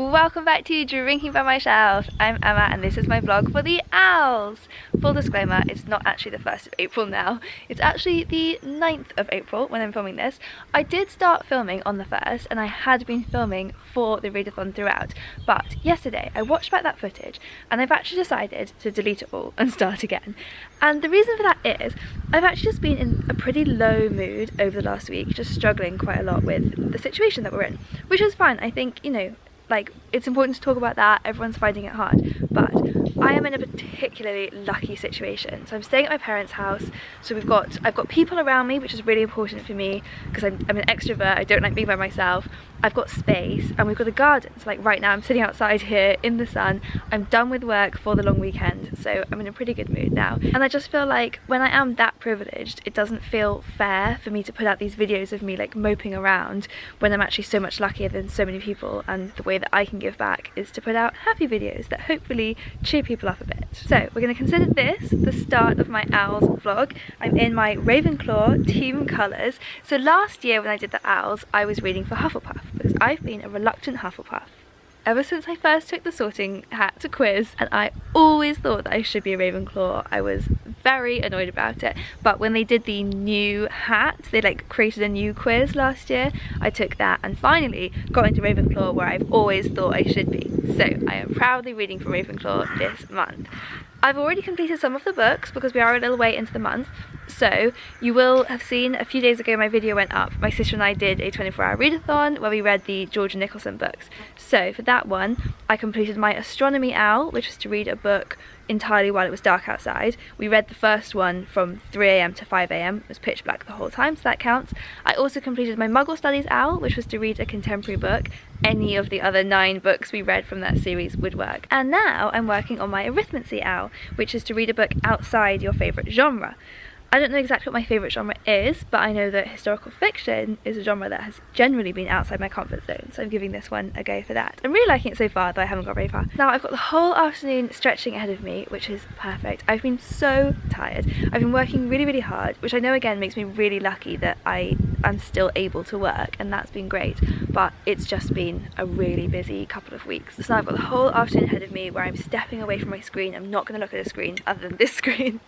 Welcome back to Drinking by My Shelf. I'm Emma and this is my vlog for the owls. Full disclaimer, it's not actually the 1st of April now. It's actually the 9th of April when I'm filming this. I did start filming on the 1st and I had been filming for the readathon throughout. But yesterday I watched back that footage and I've actually decided to delete it all and start again. And the reason for that is I've actually just been in a pretty low mood over the last week, just struggling quite a lot with the situation that we're in, which is fine. I think, you know, like, it's important to talk about that, everyone's finding it hard, but I am in a particularly lucky situation. So I'm staying at my parents' house, so I've got people around me, which is really important for me because I'm an extrovert, I don't like being by myself. I've got space and we've got a garden, so like right now I'm sitting outside here in the sun. I'm done with work for the long weekend, so I'm in a pretty good mood now. And I just feel like when I am that privileged, it doesn't feel fair for me to put out these videos of me like moping around when I'm actually so much luckier than so many people, and the way that I can give back is to put out happy videos that hopefully cheer people up a bit. So we're going to consider this the start of my owls vlog. I'm in my Ravenclaw team colours. So last year when I did the owls, I was reading for Hufflepuff, because I've been a reluctant Hufflepuff ever since I first took the sorting hat quiz, and I always thought that I should be a Ravenclaw. I was very annoyed about it, but when they did the new hat, they like created a new quiz last year, I took that and finally got into Ravenclaw, where I've always thought I should be. So I am proudly reading for Ravenclaw this month. I've already completed some of the books because we are a little way into the month. So you will have seen a few days ago my video went up. My sister and I did a 24-hour readathon where we read the George and Nicholson books. So for that one, I completed my Astronomy owl, which was to read a book entirely while it was dark outside. We read the first one from 3 AM to 5 AM. It was pitch black the whole time, so that counts. I also completed my Muggle Studies owl, which was to read a contemporary book. Any of the other 9 books we read from that series would work. And now I'm working on my Arithmancy owl, which is to read a book outside your favourite genre. I don't know exactly what my favourite genre is, but I know that historical fiction is a genre that has generally been outside my comfort zone, so I'm giving this one a go for that. I'm really liking it so far, though I haven't got very far. Now I've got the whole afternoon stretching ahead of me, which is perfect. I've been so tired. I've been working really, really hard, which I know again makes me really lucky that I am still able to work, and that's been great, but it's just been a really busy couple of weeks. So now I've got the whole afternoon ahead of me where I'm stepping away from my screen. I'm not going to look at a screen other than this screen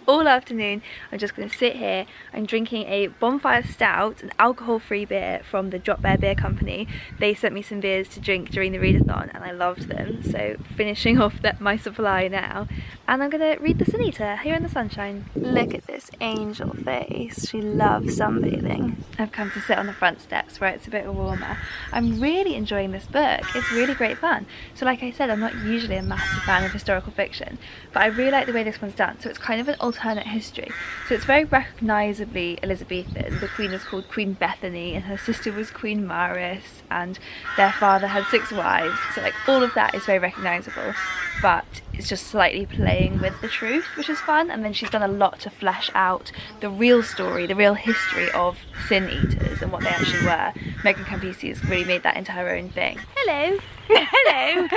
all afternoon. I'm just going to sit here. I'm drinking a Bonfire Stout, an alcohol-free beer from the Drop Bear Beer Company. They sent me some beers to drink during the readathon and I loved them, so finishing off my supply now. And I'm going to read the Sunita here in the sunshine. Look at this angel face. She loves sunbathing. I've come to sit on the front steps where it's a bit warmer. I'm really enjoying this book. It's really great fun. So like I said, I'm not usually a massive fan of historical fiction, but I really like the way this one's done. So it's kind of an alternate history. So it's very recognisably Elizabethan. The queen is called Queen Bethany and her sister was Queen Maris, and their father had 6 wives. So like all of that is very recognisable, but it's just slightly playing with the truth, which is fun. And then she's done a lot to flesh out the real story, the real history of Sin Eaters and what they actually were. Megan Campisi has really made that into her own thing. Hello! Hello!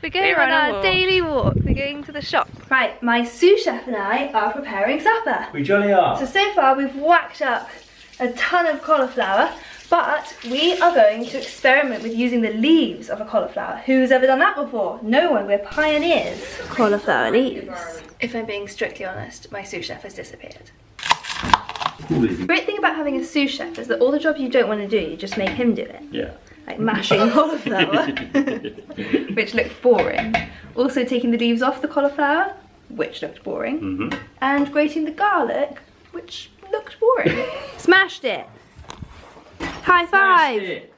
We're going on our daily walk. We're going to the shop. Right, my sous chef and I are preparing supper. We jolly are. So far we've whacked up a ton of cauliflower, but we are going to experiment with using the leaves of a cauliflower. Who's ever done that before? No one, we're pioneers. Cauliflower leaves. If I'm being strictly honest, my sous chef has disappeared. The great thing about having a sous chef is that all the jobs you don't want to do, you just make him do it. Yeah. Like mashing cauliflower, which looked boring. Also taking the leaves off the cauliflower, which looked boring. And grating the garlic, which looked boring. Smashed it! High five! Did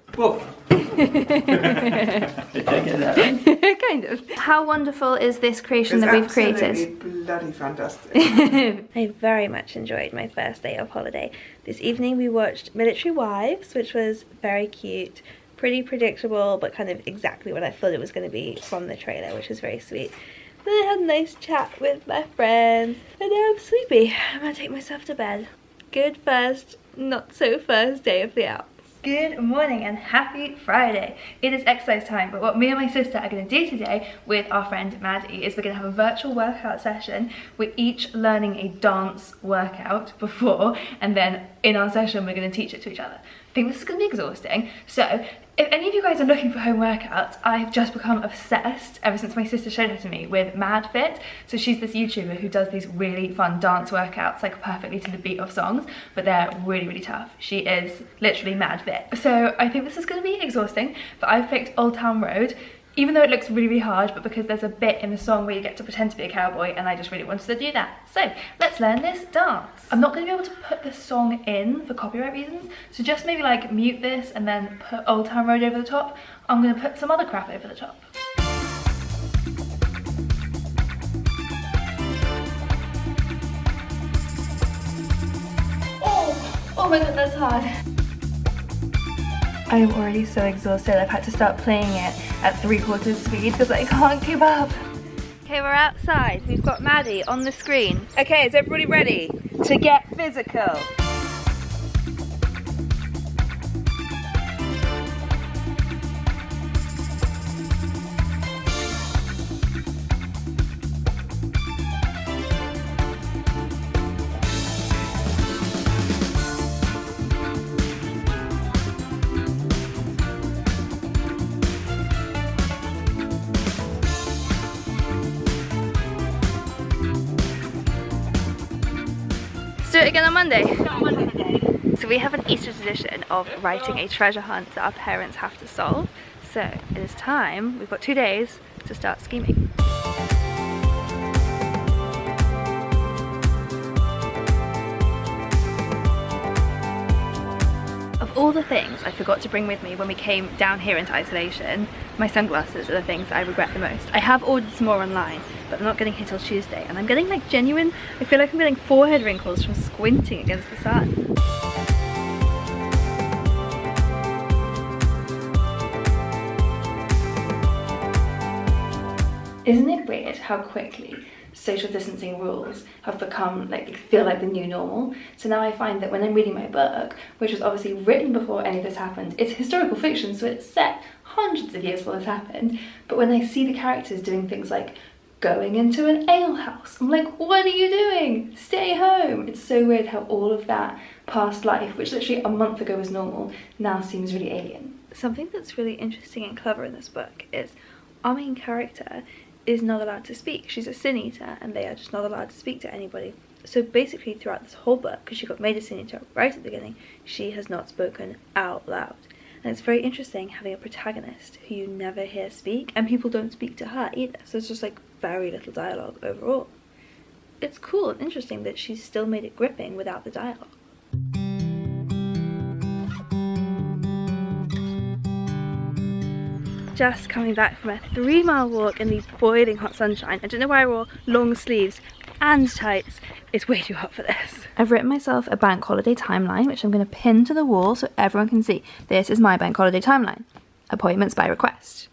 I get that? Kind of. How wonderful is this creation that we've created? Absolutely bloody fantastic. I very much enjoyed my first day of holiday. This evening we watched Military Wives, which was very cute, pretty predictable, but kind of exactly what I thought it was going to be from the trailer, which was very sweet. Then I had a nice chat with my friends, and now I'm sleepy. I'm going to take myself to bed. Good first, not so first day of the owls. Good morning and happy Friday. It is exercise time, but what me and my sister are going to do today with our friend Maddie is we're going to have a virtual workout session. We're each learning a dance workout before, and then in our session we're going to teach it to each other. think this is going to be exhausting. So if any of you guys are looking for home workouts, I've just become obsessed ever since my sister showed it to me with Mad Fit. So she's this YouTuber who does these really fun dance workouts, like perfectly to the beat of songs, but they're really, really tough. She is literally Mad Fit. So I think this is going to be exhausting, but I've picked Old Town Road, even though it looks really, really hard, but because there's a bit in the song where you get to pretend to be a cowboy, and I just really wanted to do that. So let's learn this dance. I'm not going to be able to put the song in for copyright reasons, so just maybe like mute this and then put Old Town Road over the top. I'm going to put some other crap over the top. Oh my god, that's hard. I am already so exhausted. I've had to start playing it at 3/4 speed because I can't keep up. Okay, we're outside. We've got Maddie on the screen. Okay, is everybody ready to get physical? Do it again on Monday. So we have an Easter tradition of writing a treasure hunt that our parents have to solve. So it is time, we've got 2 days to start scheming. Of all the things I forgot to bring with me when we came down here into isolation, my sunglasses are the things that I regret the most. I have ordered some more online, but I'm not getting here till Tuesday, and I'm getting like genuine, I feel like I'm getting forehead wrinkles from squinting against the sun. Isn't it weird how quickly social distancing rules have become like, feel like the new normal? So now I find that when I'm reading my book, which was obviously written before any of this happened, it's historical fiction, so it's set hundreds of years before this happened, but when I see the characters doing things like going into an ale house, I'm like, what are you doing? Stay home. It's so weird how all of that past life, which literally a month ago was normal, now seems really alien. Something that's really interesting and clever in this book is our main character is not allowed to speak. She's a sin eater and they are just not allowed to speak to anybody. So basically throughout this whole book, because she got made a sin eater right at the beginning, she has not spoken out loud. And it's very interesting having a protagonist who you never hear speak, and people don't speak to her either. So it's just like very little dialogue overall. It's cool and interesting that she's still made it gripping without the dialogue. Just coming back from a 3-mile walk in the boiling hot sunshine. I don't know why I wore long sleeves and tights. It's way too hot for this. I've written myself a bank holiday timeline, which I'm going to pin to the wall so everyone can see. This is my bank holiday timeline. Appointments by request.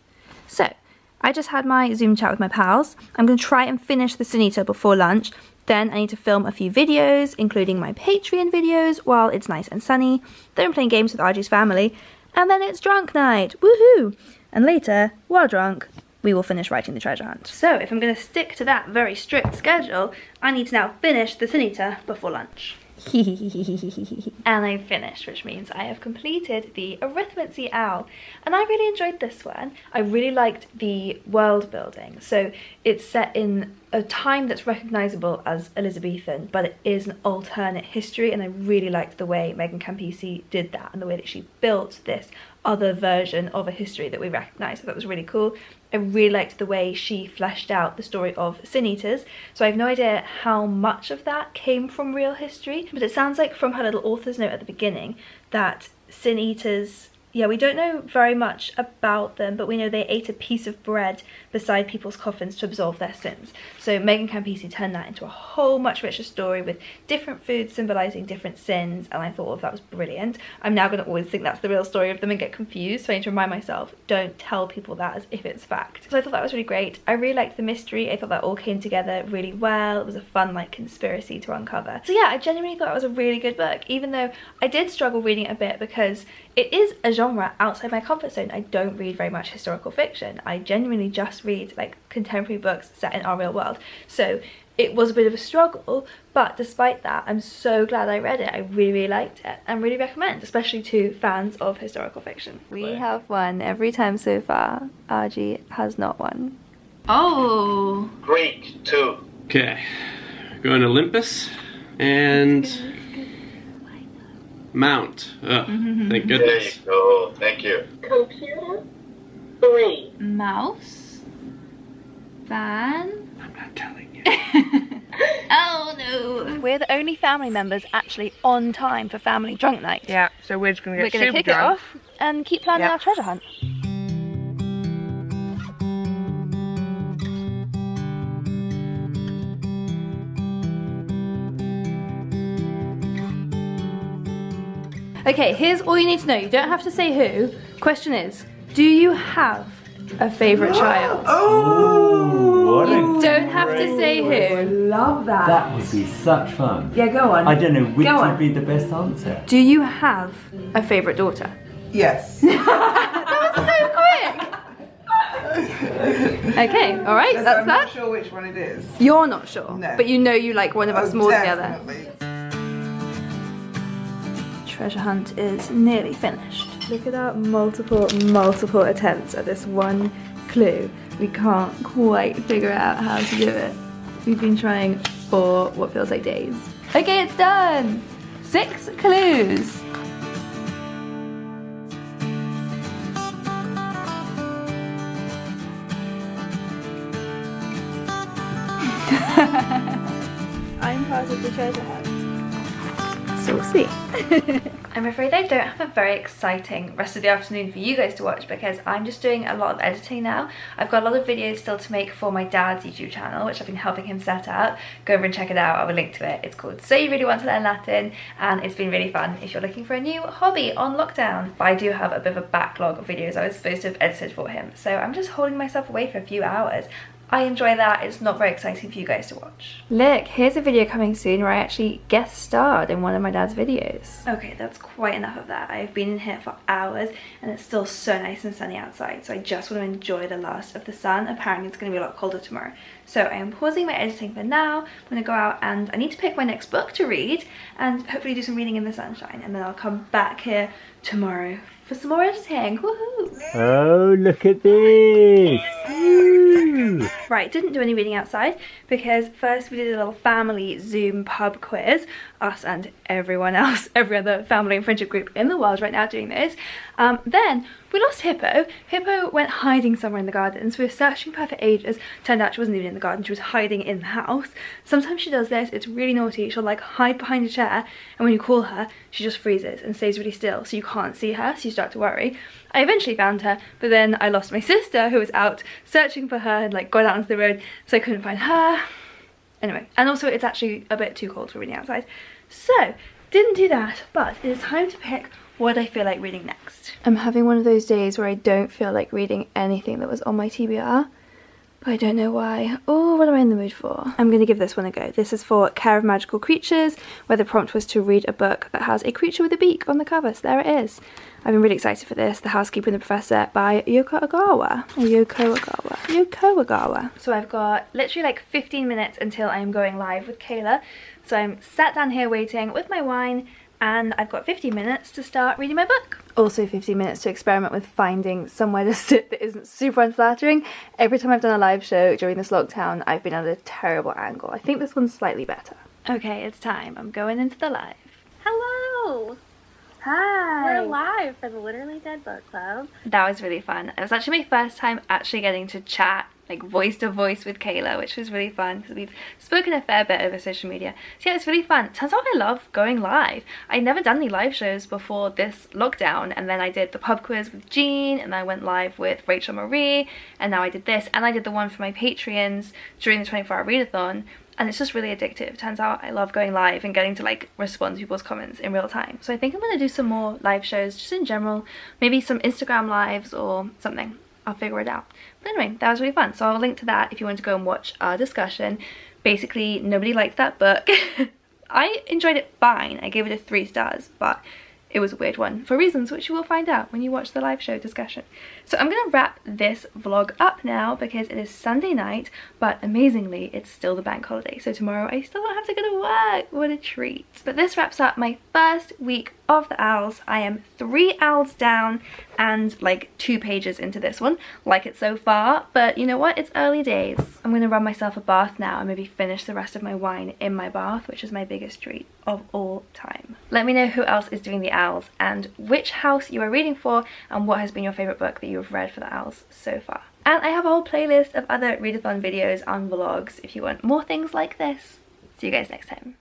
So, I just had my Zoom chat with my pals. I'm going to try and finish the Sunita before lunch. Then I need to film a few videos, including my Patreon videos, while it's nice and sunny. Then I'm playing games with RG's family. And then it's drunk night. Woohoo! And later, while drunk, we will finish writing the treasure hunt. So if I'm going to stick to that very strict schedule, I need to now finish the Sunita before lunch. And I've finished, which means I have completed the Arithmancy owl, and I really enjoyed this one. I really liked the world building. So it's set in a time that's recognizable as Elizabethan, but it is an alternate history, and I really liked the way Megan Campisi did that and the way that she built this other version of a history that we recognize. So that was really cool. I really liked the way she fleshed out the story of Sin Eaters. So I have no idea how much of that came from real history, but it sounds like from her little author's note at the beginning that Sin Eaters, yeah, we don't know very much about them, but we know they ate a piece of bread beside people's coffins to absolve their sins. So Megan Campisi turned that into a whole much richer story with different foods symbolising different sins, and I thought that was brilliant. I'm now going to always think that's the real story of them and get confused, so I need to remind myself, don't tell people that as if it's fact. So I thought that was really great. I really liked the mystery. I thought that all came together really well. It was a fun like conspiracy to uncover. So yeah, I genuinely thought it was a really good book, even though I did struggle reading it a bit because It is a genre outside my comfort zone. I don't read very much historical fiction. I genuinely just read like contemporary books set in our real world. So it was a bit of a struggle, but despite that, I'm so glad I read it. I really, really liked it and really recommend, especially to fans of historical fiction. We have won every time so far. RG has not won. Oh! Greek 2. Okay, going to Olympus and Mount. Oh, thank There goodness. you go. Thank you. Computer 3. Mouse. Van. I'm not telling you. Oh no! We're the only family members actually on time for family drunk night. Yeah, so we're just gonna get We're gonna super kick drunk. it off and keep planning Yeah. our treasure hunt. Okay, here's all you need to know. You don't have to say who. Question is, do you have a favourite child? Oh, what You don't have to say who. Love that. That would be such fun. Yeah, go on. I don't know which Go on. would be the best answer. Do you have a favourite daughter? Yes. That was so quick! Okay, alright, that's I'm that. not sure which one it is. You're not sure, No. but you know you like one of us more than the other. Definitely. Treasure hunt is nearly finished. Look at our multiple attempts at this one clue. We can't quite figure out how to do it. We've been trying for what feels like days. Okay, it's done! 6 clues. I'm part of the treasure hunt. So we'll see. I'm afraid I don't have a very exciting rest of the afternoon for you guys to watch because I'm just doing a lot of editing now. I've got a lot of videos still to make for my dad's YouTube channel, which I've been helping him set up. Go over and check it out. I'll have a link to it. It's called So You Really Want to Learn Latin, and it's been really fun if you're looking for a new hobby on lockdown. But I do have a bit of a backlog of videos I was supposed to have edited for him, so I'm just holding myself away for a few hours. I enjoy that. It's not very exciting for you guys to watch. Look, here's a video coming soon where I actually guest starred in one of my dad's videos. Okay, that's quite enough of that. I've been in here for hours and it's still so nice and sunny outside, so I just want to enjoy the last of the sun. Apparently it's going to be a lot colder tomorrow. So I am pausing my editing for now. I'm going to go out and I need to pick my next book to read and hopefully do some reading in the sunshine, and then I'll come back here tomorrow for some more editing. Woohoo! Oh, look at this! Ooh. Right, didn't do any reading outside because first we did a little family Zoom pub quiz, us and everyone else, every other family and friendship group in the world right now doing this. Then we lost Hippo. Hippo went hiding somewhere in the garden, so we were searching for her for ages. Turned out she wasn't even in the garden, she was hiding in the house. Sometimes she does this, it's really naughty. She'll like hide behind a chair, and when you call her, she just freezes and stays really still, so you can't see her, so you start to worry. I eventually found her, but then I lost my sister who was out searching for her and like got out onto the road, so I couldn't find her. Anyway, and also it's actually a bit too cold for reading outside. So, didn't do that, but it is time to pick what I feel like reading next. I'm having one of those days where I don't feel like reading anything that was on my TBR, but I don't know why. Oh, what am I in the mood for? I'm going to give this one a go. This is for Care of Magical Creatures, where the prompt was to read a book that has a creature with a beak on the cover, so there it is. I've been really excited for this, The Housekeeper and the Professor by Yoko Ogawa. Or Yoko Ogawa. Yoko Ogawa. So I've got literally like 15 minutes until I'm going live with Kayla. So I'm sat down here waiting with my wine, and I've got 15 minutes to start reading my book. Also 15 minutes to experiment with finding somewhere to sit that isn't super unflattering. Every time I've done a live show during this lockdown, I've been at a terrible angle. I think this one's slightly better. Okay, it's time. I'm going into the live. Hello! Hi! We're live for the Literally Dead Book Club. That was really fun. It was actually my first time actually getting to chat like voice to voice with Kayla, which was really fun because we've spoken a fair bit over social media. So yeah, it's really fun. Turns out I love going live. I'd never done any live shows before this lockdown, and then I did the pub quiz with Jean, and I went live with Rachel Marie, and now I did this, and I did the one for my Patreons during the 24-hour readathon. And it's just really addictive. Turns out I love going live and getting to like respond to people's comments in real time. So I think I'm gonna do some more live shows just in general, maybe some Instagram lives or something. I'll figure it out. But anyway, that was really fun. So I'll link to that if you want to go and watch our discussion. Basically, nobody liked that book. I enjoyed it fine. I gave it a 3 stars, but It was a weird one, for reasons which you will find out when you watch the live show discussion. So I'm gonna wrap this vlog up now because it is Sunday night, but amazingly, it's still the bank holiday. So tomorrow I still don't have to go to work. What a treat. But this wraps up my first week of the owls. I am 3 owls down and like 2 pages into this one. Like it so far, but you know what? It's early days. I'm gonna run myself a bath now and maybe finish the rest of my wine in my bath, which is my biggest treat of all time. Let me know who else is doing the owls and which house you are reading for and what has been your favourite book that you have read for the owls so far. And I have a whole playlist of other readathon videos and vlogs if you want more things like this. See you guys next time.